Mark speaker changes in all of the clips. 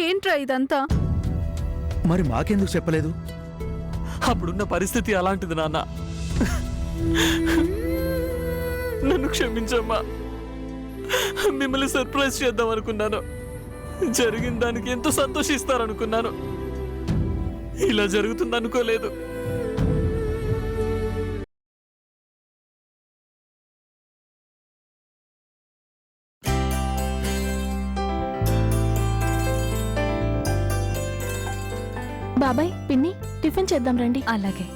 Speaker 1: ఏంట్రా ఇదంతా?
Speaker 2: మరి మాకెందుకు చెప్పలేదు?
Speaker 3: అప్పుడున్న పరిస్థితి అలాంటిది నాన్న. నన్ను క్షమించమ్మా. మిమ్మల్ని సర్ప్రైజ్ చేద్దాం అనుకున్నాను. జరిగిన దానికి ఎంతో సంతోషిస్తారనుకున్నాను. ఇలా జరుగుతుంది అనుకోలేదు.
Speaker 1: బాబాయ్, పిన్ని, టిఫిన్ చేద్దాం రండి.
Speaker 4: అలాగే.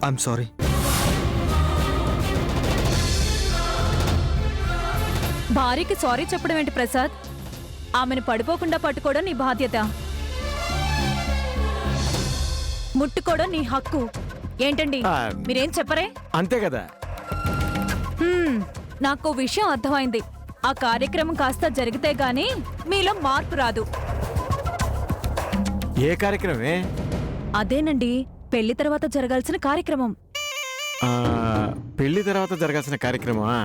Speaker 2: I'm sorry.
Speaker 4: భార్యకి సారీ చెప్పడం ఏంటి ప్రసాద్? ఆమెను పడిపోకుండా పట్టుకోవడం నీ బాధ్యత, ముట్టుకోవడం నీ హక్కు. ఏంటండి మీరేం చెప్పరే?
Speaker 5: అంతే కదా.
Speaker 4: నాకు విషయం అర్థమైంది. ఆ కార్యక్రమం కాస్త జరిగితే గానీ మీలో మార్పు రాదు.
Speaker 5: ఏ కార్యక్రమమే?
Speaker 4: అదేనండి, పెళ్లి తర్వాత జరగాల్సిన కార్యక్రమం.
Speaker 5: పెళ్లి తర్వాత జరగాల్సిన కార్యక్రమమా?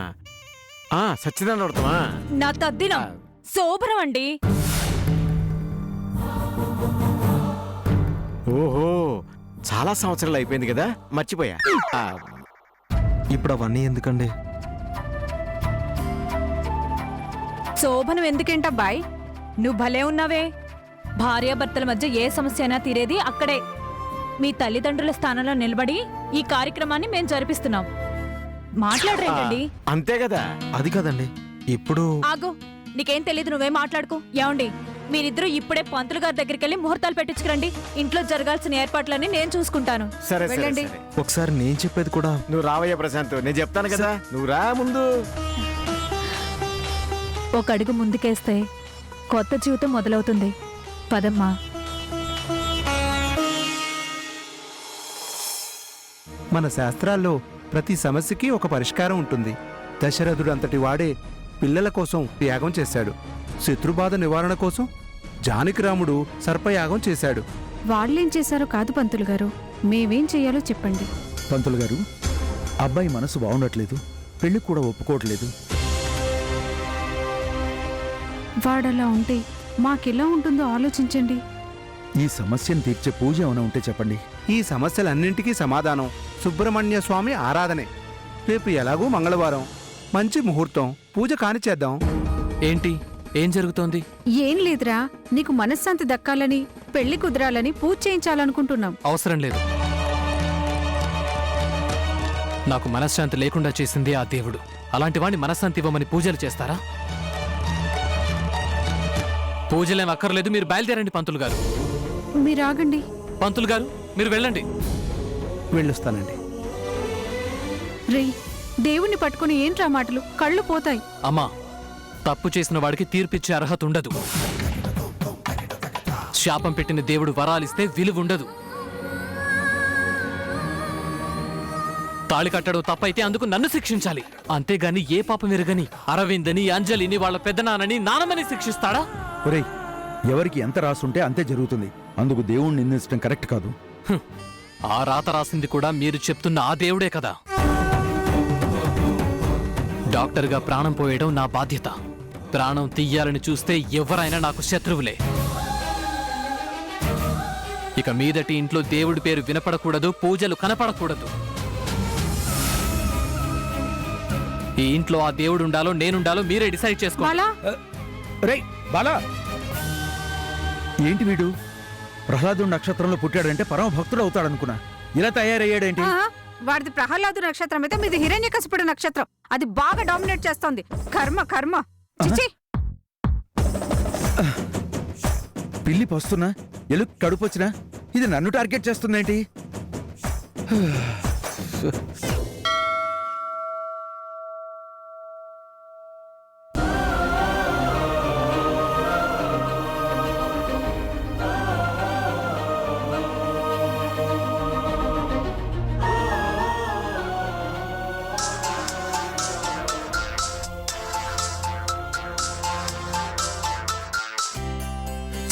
Speaker 5: సచ్చిదాన్ని పడతామా?
Speaker 4: నా తద్దినం శోభనం అండి.
Speaker 5: ఓహో, చాలా సంవత్సరాలు అయిపోయింది కదా, మర్చిపోయా.
Speaker 2: ఇప్పుడు అవన్నీ ఎందుకండి?
Speaker 4: శోభనం ఎందుకేంటబ్బాయ్? నువ్వు భలే ఉన్నావే. భార్యాభర్తల మధ్య ఏ సమస్య అయినా తీరేది అక్కడే. మీ తల్లిదండ్రుల స్థానంలో నిలబడి ఈ కార్యక్రమాన్ని మేం జరిపిస్తున్నాం. మాట్లాడరేంటండి?
Speaker 5: అంతే కదా.
Speaker 2: అది కదండి, ఇప్పుడు
Speaker 4: ఆగు, నీకేం తెలీదు, నువ్వేం మాట్లాడుకో. ఏమండి, మీరిద్దరూ ఇప్పుడే పంతులు గారి దగ్గరికి వెళ్ళి ముహూర్తాలు పెట్టించుకురండి. ఇంట్లో జరగాల్సిన ఏర్పాట్లన్నీ నేను చూసుకుంటాను.
Speaker 5: సరే
Speaker 4: వెళ్ళండి.
Speaker 2: ఒకసారి నేను చెప్పేది కూడా.
Speaker 5: నువ్వు రావయ్యా ప్రశాంత్, నేను చెప్తాను కదా, నువ్వు రా ముందు.
Speaker 4: ఒక అడుగు ముందుకేస్తే కొత్త జీవితం మొదలవుతుంది. పదమ్మా.
Speaker 6: మన శాస్త్రాల్లో ప్రతి సమస్యకి ఒక పరిష్కారం ఉంటుంది. దశరథుడు అంతటి వాడే పిల్లల కోసం యాగం చేశాడు. శత్రుబాధ నివారణ కోసం జానకిరాముడు సర్పయాగం చేశాడు.
Speaker 1: వాళ్ళేం చేశారో కాదు పంతులు గారు, మేమేం చెయ్యాలో చెప్పండి.
Speaker 2: పంతులు గారు, అబ్బాయి మనసు బాగుండట్లేదు, పెళ్లి కూడా ఒప్పుకోవట్లేదు.
Speaker 1: వాడలా ఉంటే మాకెలా ఉంటుందో ఆలోచించండి.
Speaker 2: ఈ సమస్యను తీర్చే పూజ ఏమైనా ఉంటే చెప్పండి.
Speaker 6: ఈ సమస్యలన్నింటికీ సమాధానం సుబ్రహ్మణ్య స్వామి ఆరాధనే. రేపు ఎలాగూ మంగళవారం, మంచి ముహూర్తం, పూజ కానిచేద్దాం.
Speaker 3: ఏంటి, ఏం జరుగుతోంది?
Speaker 1: ఏం లేదురా, నీకు మనశ్శాంతి దక్కాలని, పెళ్లి కుదరాలని పూజ చేయించాలనుకుంటున్నాం.
Speaker 3: అవసరం లేదు. నాకు మనశ్శాంతి లేకుండా చేసింది ఆ దేవుడు. అలాంటి వాడిని మనశ్శాంతి ఇవ్వమని పూజలు చేస్తారా? పూజలేం అక్కర్లేదు, మీరు బయలుదేరండి పంతులు గారు.
Speaker 1: మీరాగండి.
Speaker 3: పంతులు గారు, మీరు వెళ్ళండి.
Speaker 6: వెళ్ళొస్తానండి.
Speaker 1: రే, దేవుణ్ణి పట్టుకుని ఏంట్రా మాటలు? కళ్ళు పోతాయి.
Speaker 3: అమ్మా, తప్పు చేసిన వాడికి తీర్పిచ్చే అర్హత ఉండదు. శాపం పెట్టిన దేవుడు వరాలిస్తే విలువ ఉండదు. తాళి కట్టడం తప్పైతే అందుకు నన్ను శిక్షించాలి. అంతేగాని ఏ పాపం ఎరగని అరవిందని, అంజలిని, వాళ్ళ పెద్దనాన్నని, నానమని శిక్షిస్తాడా?
Speaker 2: ఒరేయ్, ఎవరికి ఎంత రాసుంటే అంతే జరుగుతుంది. అందుకు దేవుణ్ణి నిందించడం కరెక్ట్ కాదు.
Speaker 3: ఆ రాత రాసింది కూడా మీరు చెప్తున్న ఆ దేవుడే కదా. డాక్టర్గా ప్రాణం పోయడం నా బాధ్యత. ప్రాణం తీయాలని చూస్తే ఎవరైనా నాకు శత్రువులే. ఇక మీదటి ఇంట్లో దేవుడి పేరు వినపడకూడదు, పూజలు కనపడకూడదు. ఈ ఇంట్లో ఆ దేవుడు ఉండాలో నేనుండాలో మీరే డిసైడ్ చేసుకోవాలి.
Speaker 2: రేయ్ బాలా, ఏంటి వీడు? ప్రహ్లాదుడు నక్షత్రంలో పుట్టాడంటే పరమ భక్తుడు అవుతాడనుకున్నా, ఇలా తయారయ్యాడేంటి?
Speaker 1: వాడిది ప్రహ్లాదు నక్షత్రం అయితే మీది హిరణ్యకశిపుడు నక్షత్రం. అది బాగా డామినేట్ చేస్తోంది. కర్మ కర్మ. చిచి.
Speaker 2: పిల్లి పస్తున్నా, ఎలుగు కడుపొచ్చినా ఇది నన్ను టార్గెట్ చేస్తుందేంటి?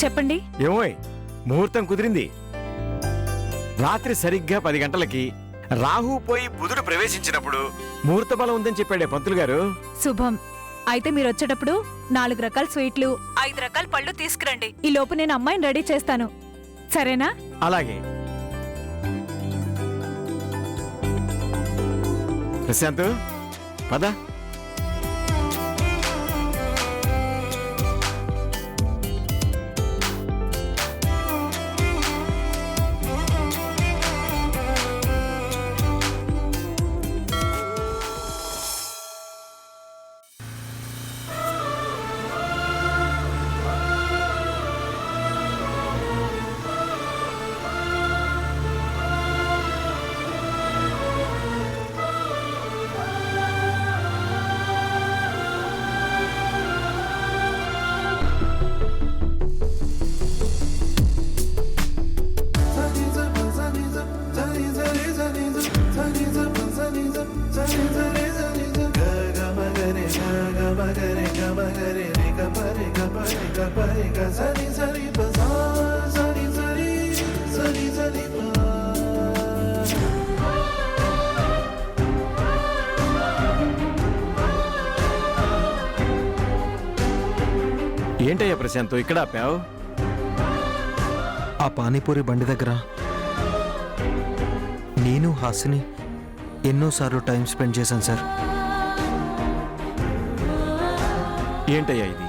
Speaker 4: చెప్పండి.
Speaker 5: ఏమోయ్ ముహూర్తం కుదిరింది. రాత్రి సరిగ్గా 10 గంటలకి రాహు పోయి బుధుడు ప్రవేశించినప్పుడు ముహూర్త బలం ఉందని చెప్పాడే పంతులు గారు.
Speaker 4: శుభం. అయితే మీరు వచ్చేటప్పుడు 4 రకాల స్వీట్లు 5 రకాల పళ్ళు తీసుకురండి. ఈ లోపు నేను అమ్మాయిని రెడీ చేస్తాను, సరేనా?
Speaker 5: అలాగే. ప్రశాంత్ పద. ఏంటయ్యా ప్రశాంత్ ఇక్కడ ఆపావు?
Speaker 7: ఆ పానీపూరి బండి దగ్గర నేను హాసిని ఎన్నోసార్లు టైం స్పెండ్ చేశాను సార్.
Speaker 5: ఏంటయ్యా ఇది?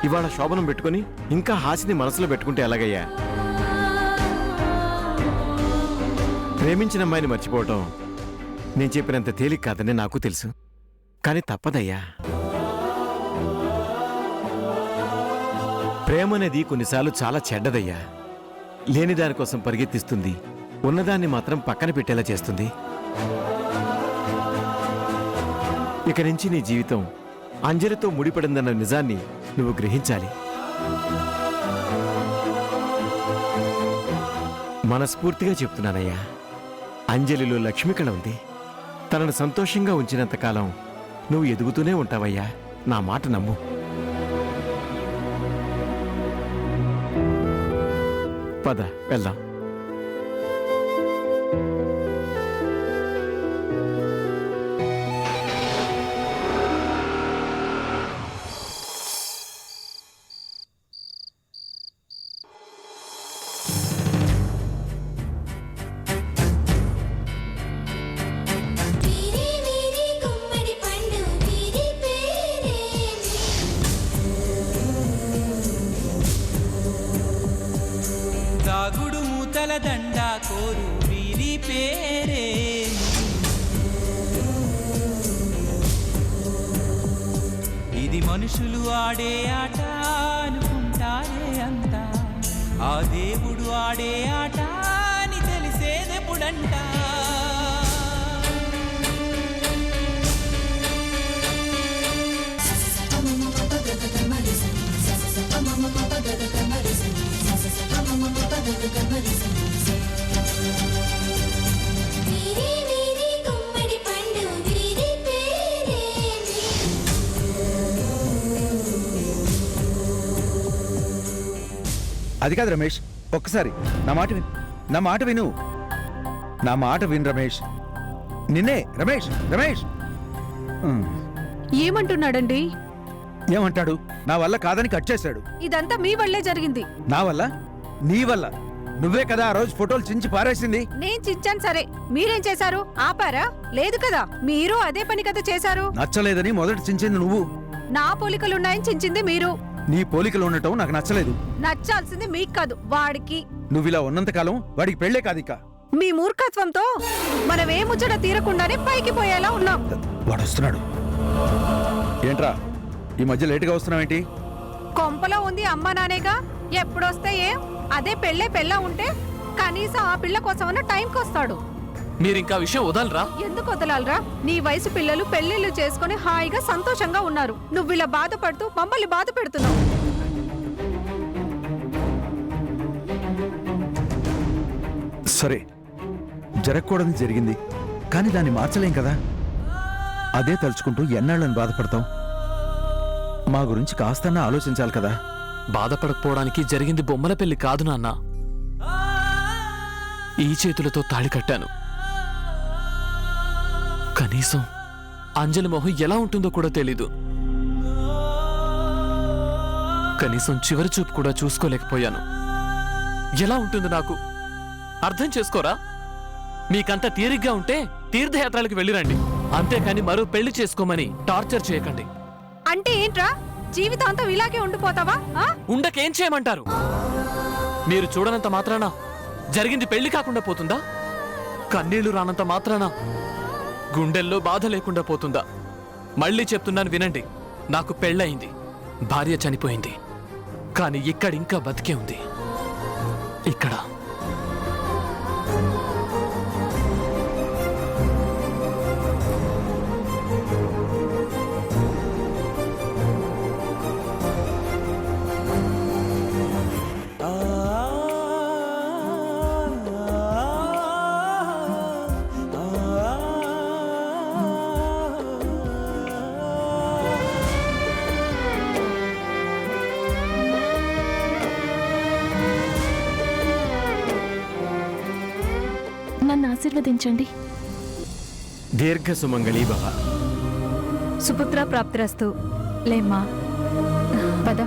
Speaker 5: ఇవాళ శోభనం పెట్టుకుని ఇంకా హాసిని మనసులో పెట్టుకుంటే ఎలాగయ్యా? ప్రేమించిన అమ్మాయిని మర్చిపోవటం నేను చెప్పినంత తేలిక కాదని నాకు తెలుసు, కానీ తప్పదయ్యా. ప్రేమ అనేది కొన్నిసార్లు చాలా చెడ్డదయ్యా. లేని దానికోసం పరిగెత్తిస్తుంది, ఉన్నదాన్ని మాత్రం పక్కన పెట్టేలా చేస్తుంది. ఇక నుంచి నీ జీవితం అంజలితో ముడిపడిందన్న నిజాన్ని నువ్వు గ్రహించాలి. మనస్ఫూర్తిగా చెప్తున్నానయ్యా, అంజలిలో లక్ష్మికళ ఉంది. తనను సంతోషంగా ఉంచినంతకాలం నువ్వు ఎదుగుతూనే ఉంటావయ్యా. నా మాట నమ్ము. పద వెళ్దాం.
Speaker 8: దాగుడు మూతల దండా కోరు వీరి పేరే. ఇది మనుషులు ఆడే ఆట అనుకుంటారే అంతా, ఆ దేవుడు ఆడే ఆట అని తెలిసేదెప్పుడంట.
Speaker 2: అది కాదు రమేష్, ఒక్కసారి నా మాట విను, నా మాట విను, నా మాట విను రమేష్. నిన్నే రమేష్. రమేష్
Speaker 1: ఏమంటున్నాడండి?
Speaker 2: ఏమంటాడు? నా వల్ల కాదని కట్ చేశాడు.
Speaker 1: ఇదంతా మీ వల్లే జరిగింది.
Speaker 2: నా వల్ల? నీ వల్ల. నువ్వే కదా ఆ రోజు ఫోటోలు చించి పారేసింది.
Speaker 1: నేను చించాను సరే, మీరేం చేశారు? ఆపారా? లేదు కదా, మీరు అదే పని కదా చేశారు.
Speaker 2: నచ్చలేదని మొదట చించింది నువ్వు.
Speaker 1: నా పోలికలున్నాయని చించింది మీరు.
Speaker 2: నీ పోలికలు ఉండటం నాకు నచ్చలేదు.
Speaker 1: నచ్చాల్సింది మీకు కాదు, వాడికి.
Speaker 2: నువ్విలా ఉన్నంతకాలం వాడికి పెళ్లే కాదు ఇక.
Speaker 1: మీ మూర్ఖత్వంతో మనం ఏ ముచ్చట తీరకుండానే పైకి పోయేలా ఉన్నాం.
Speaker 2: వాడు వస్తున్నాడు. ఏంట్రా ఈ మధ్య లేటుగా వస్తున్నావేంటి?
Speaker 1: కొంపలో ఉంది అమ్మా నానేగా, ఎప్పుడొస్తే ఏం? అదే పెళ్ళా ఉంటే కనీసం ఆ పిల్ల కోసమన్నా టైంకి వస్తాడు.
Speaker 3: మీరింకా విషయం వదలరా?
Speaker 1: ఎందుకు వదలాలరా? నీ వయసు పిల్లలు పెళ్లిళ్ళు చేసుకుని హాయిగా సంతోషంగా ఉన్నారు. నువ్వు ఇలా బాధపడుతూ మమ్మల్ని బాధ పెడుతున్నావు.
Speaker 2: సరే, జరగకూడదు జరిగింది, కానీ దాన్ని మార్చలేం కదా. అదే తలుచుకుంటూ ఎన్నాళ్ళని బాధపడతాం? మా గురించి కాస్తన్నా ఆలోచించాలి కదా.
Speaker 3: బాధపడకపోవడానికి జరిగింది బొమ్మల పెళ్లి కాదు నాన్న. ఈ చేతులతో తాళి కట్టాను. కనీసం అంజలి మొహం ఎలా ఉంటుందో కూడా తెలీదు. కనీసం చివరి చూపు కూడా చూసుకోలేకపోయాను. ఎలా ఉంటుంది నాకు అర్థం చేసుకోరా? మీకంత తీరిగ్గా ఉంటే తీర్థయాత్రలకు వెళ్ళిరండి, అంతేకాని మరో పెళ్లి చేసుకోమని టార్చర్ చేయకండి.
Speaker 1: అంటే ఏంట్రా, జీవితాంతం ఇలాగే ఉండిపోతావా?
Speaker 3: ఉండకేం చేయమంటారు? మీరు చూడనంత మాత్రాన జరిగింది పెళ్లి కాకుండా పోతుందా? కన్నీళ్లు రానంత మాత్రాన గుండెల్లో బాధ లేకుండా పోతుందా? మళ్ళీ చెప్తున్నాను వినండి. నాకు పెళ్ళయింది, భార్య చనిపోయింది, కానీ ఇక్కడ ఇంకా బతికే ఉంది. ఇక్కడ
Speaker 9: నన్ను ఆశీర్వదించండి.
Speaker 5: దీర్ఘ సుమంగళీ భవ.
Speaker 4: సుపుత్ర ప్రాప్తిరస్తు. లేమ్మా, పద.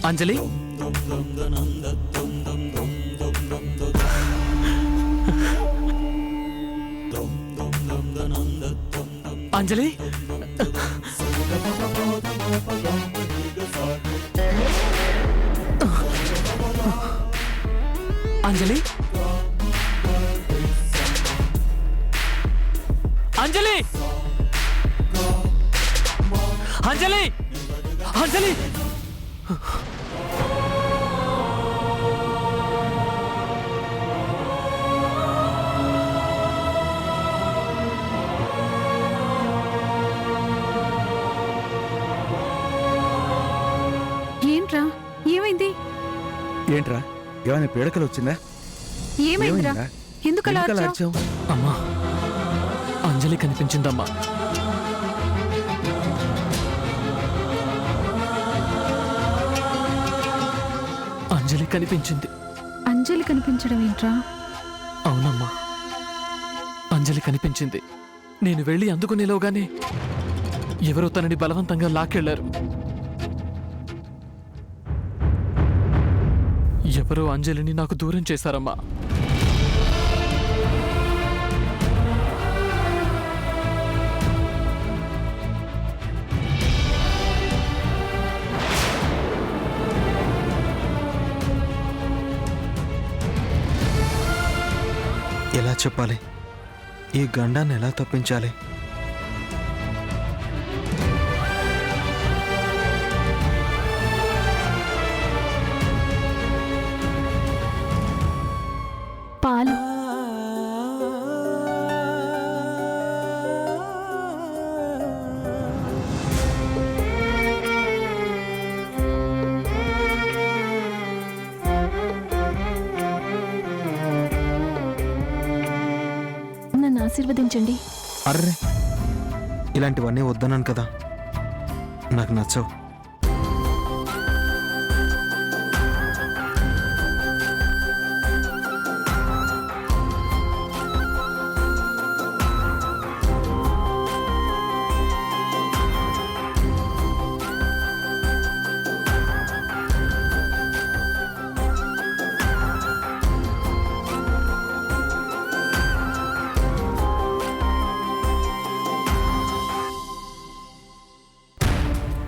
Speaker 3: అంజలి, అంజలి, అంజలి, అంజలి, అంజలి, అంజలి.
Speaker 1: ఏంట్రా, ఏమైంది?
Speaker 2: ఏంట్రా, ఏమైనా పీడకలు వచ్చిందా?
Speaker 1: ఏమైందిరా? ఎందుకు అలా
Speaker 2: ఎందుకలా
Speaker 1: అరిచావ్?
Speaker 2: అరిచావ్?
Speaker 3: అమ్మా, అంజలి కనిపించిందమ్మా. అంజలి కనిపించింది.
Speaker 1: అంజలి కనిపించడం ఏంట్రా?
Speaker 3: అవునమ్మా, అంజలి కనిపించింది. నేను వెళ్ళి అందుకునేలోగానే ఎవరో తనని బలవంతంగా లాక్కెళ్లారు. ఎవరో అంజలిని నాకు దూరం చేశారమ్మా.
Speaker 7: ఎలా చెప్పాలి? ఈ గండాన్ని ఎలా తప్పించాలి?
Speaker 9: పాలు. ఆశీర్వదించండి.
Speaker 7: అర్రే, ఇలాంటివన్నీ వద్దన్నాను కదా, నాకు నచ్చవు.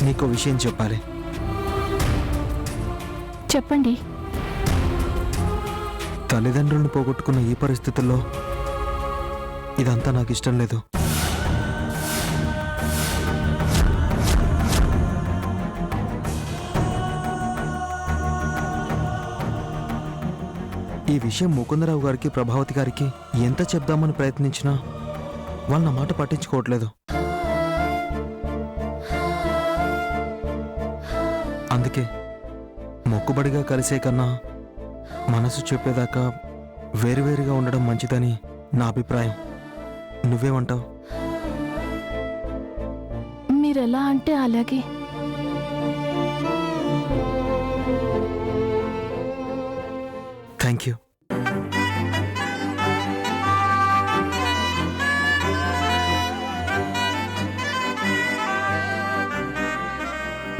Speaker 7: నీకో విషయం చెప్పాలి.
Speaker 9: చెప్పండి.
Speaker 7: తల్లిదండ్రులను పోగొట్టుకున్న ఈ పరిస్థితుల్లో ఇదంతా నాకు ఇష్టం లేదు. ఈ విషయం ముకుందరావు గారికి, ప్రభావతి గారికి ఎంత చెప్దామని ప్రయత్నించినా వాళ్ళ నా మాట పట్టించుకోవట్లేదు. అందుకే మొక్కుబడిగా కలిసే కన్నా మనసు చెప్పేదాకా వేరువేరుగా ఉండడం మంచిదని నా అభిప్రాయం. నువ్వేమంటావు?
Speaker 9: మీరెలా అంటే అలాగే.
Speaker 7: Thank you.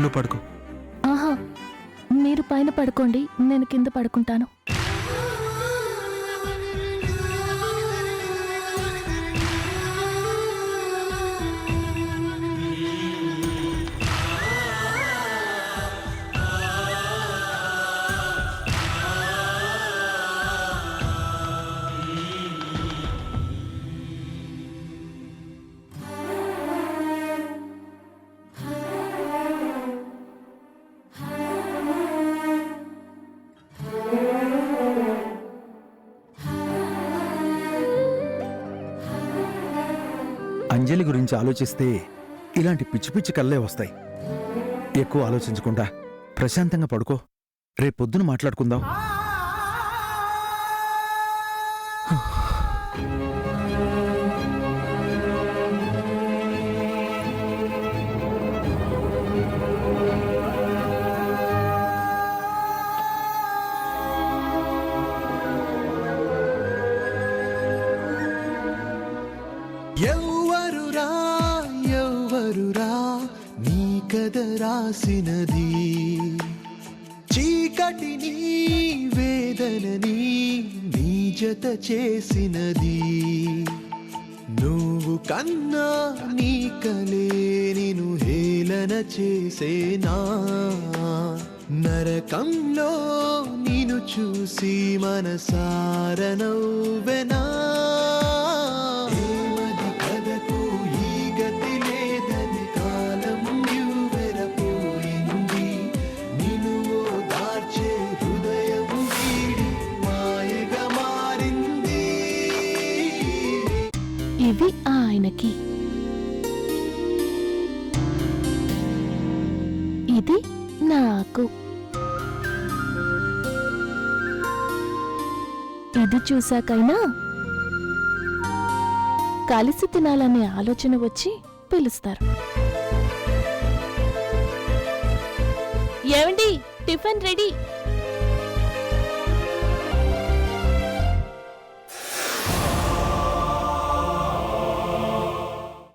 Speaker 7: నువ్వు పడుకో.
Speaker 9: ఆహా, మీరు పైన పడుకోండి, నేను కింద పడుకుంటాను.
Speaker 2: అంజలి గురించి ఆలోచిస్తే ఇలాంటి పిచ్చి పిచ్చి కళ్ళే వస్తాయి. ఎక్కువ ఆలోచించకుండా ప్రశాంతంగా పడుకో. రేపొద్దున మాట్లాడుకుందాం.
Speaker 10: ఎవ్వరురా నీ కథ రాసినది, చీకటిని వేదనని నీ జత చేసినది, నువ్వు కన్నా నీ కలే నిన్ను హేళన చేసేనా, నరకంలో నిన్ను చూసి మనసార నవ్వెనా, ఏమది కథకు ఈ గతి లేదని కాలం యువెరపోయింది, నిన్ను ఓదార్చే హృదయం వీడి మాయగా మారింది.
Speaker 9: ఇవి ఆయనకి, ఇది నాకు. ఇది చూశాకైనా కలిసి తినాలనే ఆలోచన వచ్చి పిలుస్తారు. ఏమండి, టిఫిన్ రెడీ.